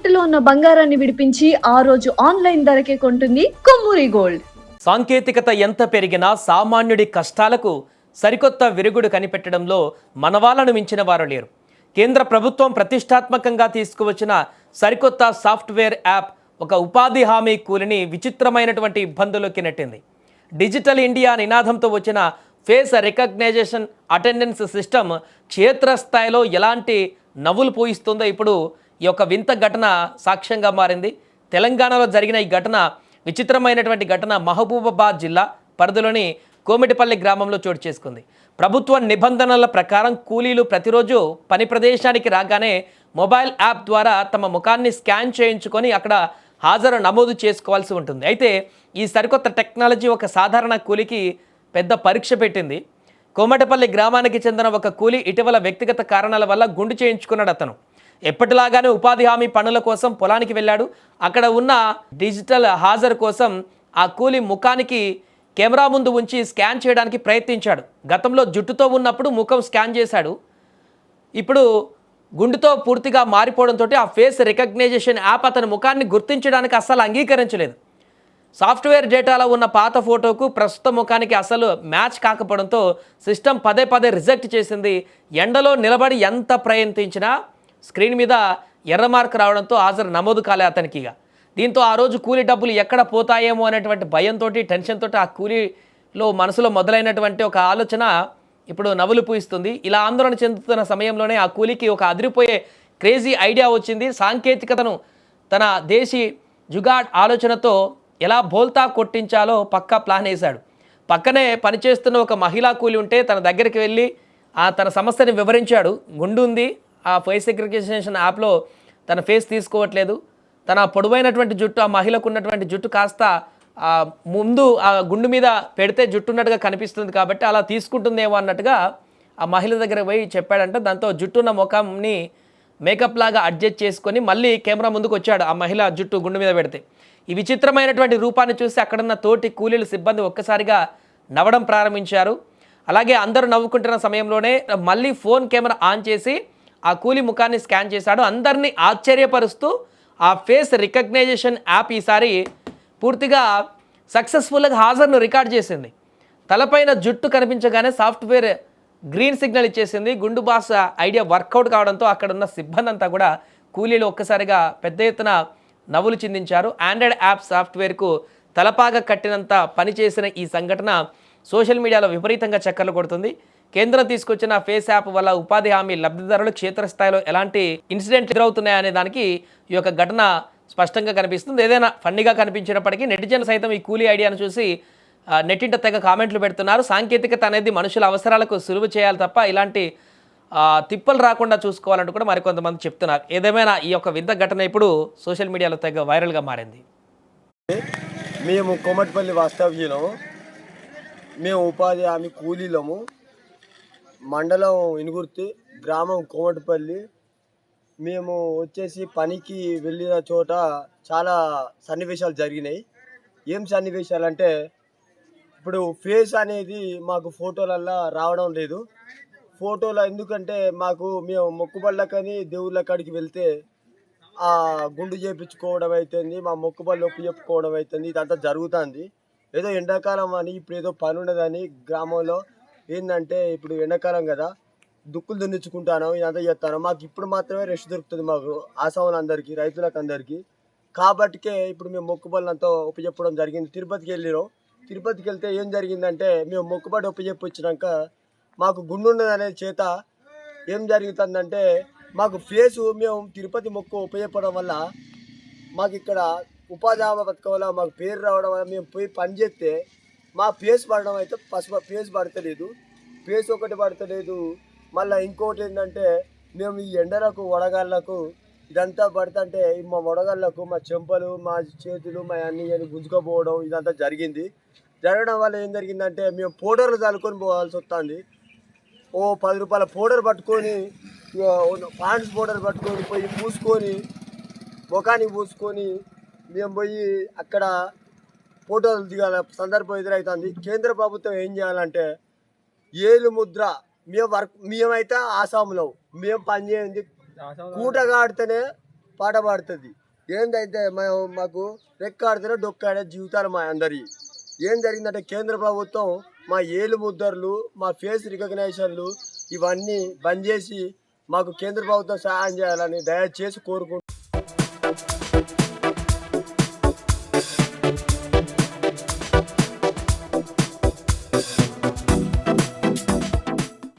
తాకట్టులో ఉన్న బంగారాన్ని విడిపించి ఆ రోజు ఆన్లైన్ ధరకే కొంటుంది కొమ్మూరి గోల్డ్. సాంకేతికత ఎంత పెరిగినా సామాన్యుడి కష్టాలకు సరికొత్త విరుగుడు కనిపెట్టడంలో మనవాళ్లను మించిన వారు లేరు. కేంద్ర ప్రభుత్వం ప్రతిష్టాత్మకంగా తీసుకువచ్చిన సరికొత్త సాఫ్ట్వేర్ యాప్ ఒక ఉపాధి హామీ కూలిని విచిత్రమైనటువంటి ఇబ్బందుల్లోకి నెట్టింది. డిజిటల్ ఇండియా నినాదంతో వచ్చిన ఫేస్ రికగ్నైజేషన్ అటెండెన్స్ సిస్టమ్ క్షేత్రస్థాయిలో ఎలాంటి నవ్వులు పూయిస్తుందో ఇప్పుడు ఈ యొక్క వింత ఘటన సాక్ష్యంగా మారింది. తెలంగాణలో జరిగిన ఈ ఘటన విచిత్రమైనటువంటి ఘటన మహబూబాబాద్ జిల్లా పరిధిలోని కోమిటిపల్లి గ్రామంలో చోటు చేసుకుంది. ప్రభుత్వ నిబంధనల ప్రకారం కూలీలు ప్రతిరోజు పని ప్రదేశానికి రాగానే మొబైల్ యాప్ ద్వారా తమ ముఖాన్ని స్కాన్ చేయించుకొని అక్కడ హాజరు నమోదు చేసుకోవాల్సి ఉంటుంది. అయితే ఈ సరికొత్త టెక్నాలజీ ఒక సాధారణ కూలీకి పెద్ద పరీక్ష పెట్టింది. కోమటిపల్లి గ్రామానికి చెందిన ఒక కూలీ ఇటీవల వ్యక్తిగత కారణాల వల్ల గుండు చేయించుకున్నాడు. అతను ఎప్పటిలాగానే ఉపాధి హామీ పనుల కోసం పొలానికి వెళ్ళాడు. అక్కడ ఉన్న డిజిటల్ హాజరు కోసం ఆ కూలీ ముఖానికి కెమెరా ముందు ఉంచి స్కాన్ చేయడానికి ప్రయత్నించాడు. గతంలో జుట్టుతో ఉన్నప్పుడు ముఖం స్కాన్ చేశాడు. ఇప్పుడు గుండుతో పూర్తిగా మారిపోవడంతో ఆ ఫేస్ రికగ్నైజేషన్ యాప్ అతని ముఖాన్ని గుర్తించడానికి అస్సలు అంగీకరించలేదు. సాఫ్ట్వేర్ డేటాలో ఉన్న పాత ఫోటోకు ప్రస్తుత ముఖానికి అసలు మ్యాచ్ కాకపోవడంతో సిస్టమ్ పదే పదే రిజెక్ట్ చేసింది. ఎండలో నిలబడి ఎంత ప్రయత్నించినా స్క్రీన్ మీద ఎర్ర మార్క్ రావడంతో హాజరు నమోదు కాలే అతనికిగా. దీంతో ఆ రోజు కూలీ డబ్బులు ఎక్కడ పోతాయేమో అనేటువంటి భయంతో టెన్షన్తో ఆ కూలీలో మనసులో మొదలైనటువంటి ఒక ఆలోచన ఇప్పుడు నవ్వులు పూయిస్తుంది. ఇలా ఆందోళన చెందుతున్న సమయంలోనే ఆ కూలీకి ఒక అదిరిపోయే క్రేజీ ఐడియా వచ్చింది. సాంకేతికతను తన దేశీ జుగాడ్ ఆలోచనతో ఎలా బోల్తా కొట్టించాలో పక్కా ప్లాన్ వేశాడు. పక్కనే పనిచేస్తున్న ఒక మహిళా కూలి ఉంటే తన దగ్గరికి వెళ్ళి తన సమస్యని వివరించాడు. గుండు ఉంది, ఆ ఫేస్ రికగ్నిషన్ యాప్లో తన ఫేస్ తీసుకోవట్లేదు, తన పొడవైనటువంటి జుట్టు, ఆ మహిళకు ఉన్నటువంటి జుట్టు కాస్త ముందు ఆ గుండు మీద పెడితే జుట్టు ఉన్నట్టుగా కనిపిస్తుంది కాబట్టి అలా తీసుకుంటుందేమో అన్నట్టుగా ఆ మహిళ దగ్గర పోయి చెప్పాడంట. దాంతో జుట్టున్న ముఖంని మేకప్ లాగా అడ్జస్ట్ చేసుకొని మళ్ళీ కెమెరా ముందుకు వచ్చాడు ఆ మహిళ జుట్టు గుండు మీద పెడితే. ఈ విచిత్రమైనటువంటి రూపాన్ని చూసి అక్కడున్న తోటి కూలీల సిబ్బంది ఒక్కసారిగా నవ్వడం ప్రారంభించారు. అలాగే అందరూ నవ్వుకుంటున్న సమయంలోనే మళ్ళీ ఫోన్ కెమెరా ఆన్ చేసి ఆ కూలీ ముఖాన్ని స్కాన్ చేశాడు. అందరినీ ఆశ్చర్యపరుస్తూ ఆ ఫేస్ రికగ్నైజేషన్ యాప్ ఈసారి పూర్తిగా సక్సెస్ఫుల్గా హాజరును రికార్డ్ చేసింది. తలపైన జుట్టు కనిపించగానే సాఫ్ట్వేర్ గ్రీన్ సిగ్నల్ ఇచ్చేసింది. గుండు బాస్ ఐడియా వర్కౌట్ కావడంతో అక్కడ ఉన్న సిబ్బంది అంతా కూడా కూలీలు ఒక్కసారిగా పెద్ద ఎత్తున నవ్వులు చిందించారు. ఆండ్రాయిడ్ యాప్ సాఫ్ట్వేర్కు తలపాగా కట్టినంత పనిచేసిన ఈ సంఘటన సోషల్ మీడియాలో విపరీతంగా చక్కర్లు కొడుతుంది. కేంద్రం తీసుకొచ్చిన ఫేస్ యాప్ వల్ల ఉపాధి హామీ లబ్ధిదారులు క్షేత్రస్థాయిలో ఎలాంటి ఇన్సిడెంట్ ఎదురవుతున్నాయనే దానికి ఈ యొక్క ఘటన స్పష్టంగా కనిపిస్తుంది. ఏదైనా ఫన్నీగా కనిపించినప్పటికీ నెటిజన్ సైతం ఈ కూలీ ఐడియాను చూసి నెట్టింట తెగ కామెంట్లు పెడుతున్నారు. సాంకేతికత అనేది మనుషుల అవసరాలకు సులువు చేయాలి తప్ప ఇలాంటి తిప్పలు రాకుండా చూసుకోవాలంటూ కూడా మరికొంతమంది చెప్తున్నారు. ఏదేమైనా ఈ యొక్క వింత ఘటన ఇప్పుడు సోషల్ మీడియాలో తెగ వైరల్గా మారింది. మేము కోమటిపల్లి వాస్తవ్యులము, మేము ఉపాధి హామీ కూలీలము, మండలం ఇనుగుర్తి, గ్రామం కోమటిపల్లి. మేము వచ్చేసి పనికి వెళ్ళిన చోట చాలా సన్నివేశాలు జరిగినాయి. ఏం సన్నివేశాలు అంటే, ఇప్పుడు ఫేస్ అనేది మాకు ఫోటోలల్లో రావడం లేదు. ఫోటోలో ఎందుకంటే మేము మొక్కుబళ్ళకని దేవుళ్ళ కాడికి వెళ్తే ఆ గుండు చేయించుకోవడం అవుతుంది, మా మొక్కుబళ్ళు ఒప్పు చెప్పుకోవడం అవుతుంది, ఇదంతా జరుగుతుంది. ఏదో ఎండాకాలం అని ఇప్పుడు ఏదో పని ఉండదని గ్రామంలో ఏంటంటే, ఇప్పుడు ఎండాకాలం కదా, దుక్కులు దున్నించుకుంటాను, ఇదంతా చేస్తాను. మాకు ఇప్పుడు మాత్రమే రెస్ట్ దొరుకుతుంది, మాకు ఆసాములందరికీ, రైతులకు అందరికీ. కాబట్టికే ఇప్పుడు మేము మొక్కుబళ్ళంతా ఒప్పు చెప్పడం జరిగింది. తిరుపతికి వెళ్ళినాం. తిరుపతికి వెళ్తే ఏం జరిగిందంటే, మేము మొక్కుబడి ఒప్పు చెప్పి వచ్చినాక మాకు గుండు ఉన్నదనే చేత ఏం జరుగుతుందంటే, మాకు ఫేసు మేము తిరుపతి మొక్కు ఉపయోగపడడం వల్ల మాకు ఇక్కడ ఉపాధి హామీ పథకం వల్ల మాకు పేరు రావడం వల్ల మేము పోయి పని చేస్తే మా ఫేస్ పడడం అయితే ఫేస్ పడతలేదు, ఫేస్ ఒకటి పడతలేదు. మళ్ళీ ఇంకోటి ఏంటంటే, మేము ఈ ఎండలకు వడగాళ్ళకు ఇదంతా పడుతుంటే మా వడగాళ్ళకు మా చెంపలు, మా చేతులు, మా అన్ని గుంజుకపోవడం ఇదంతా జరిగింది. జరగడం వల్ల ఏం జరిగిందంటే, మేము పౌడర్లు చల్లుకొని పోవాల్సి వస్తుంది. ఓ 10 రూపాయల పౌడర్ పట్టుకొని, పాండ్స్ పౌడర్ పట్టుకొని పోయి పూసుకొని ముఖానికి పూసుకొని మేము పోయి అక్కడ ఫోటోలు దిగాల సందర్భం ఎదురవుతుంది. కేంద్ర ప్రభుత్వం ఏం చేయాలంటే, ఏలు ముద్ర మేమైతే ఆసాములం, మేము పని చేయండి, కూటగాడితేనే పాట పాడుతుంది. ఏందైతే మాకు రెక్కాడితేనే డొక్కాడే జీవితాలు మా అందరి. ఏం జరిగిందంటే కేంద్ర ప్రభుత్వం మా ఏలు ముద్దర్లు, మా ఫేస్ రికగ్నైజేషన్లు ఇవన్నీ బంద్ చేసి మాకు కేంద్ర ప్రభుత్వం సహాయం చేయాలని దయచేసి కోరుకుంటున్నాను.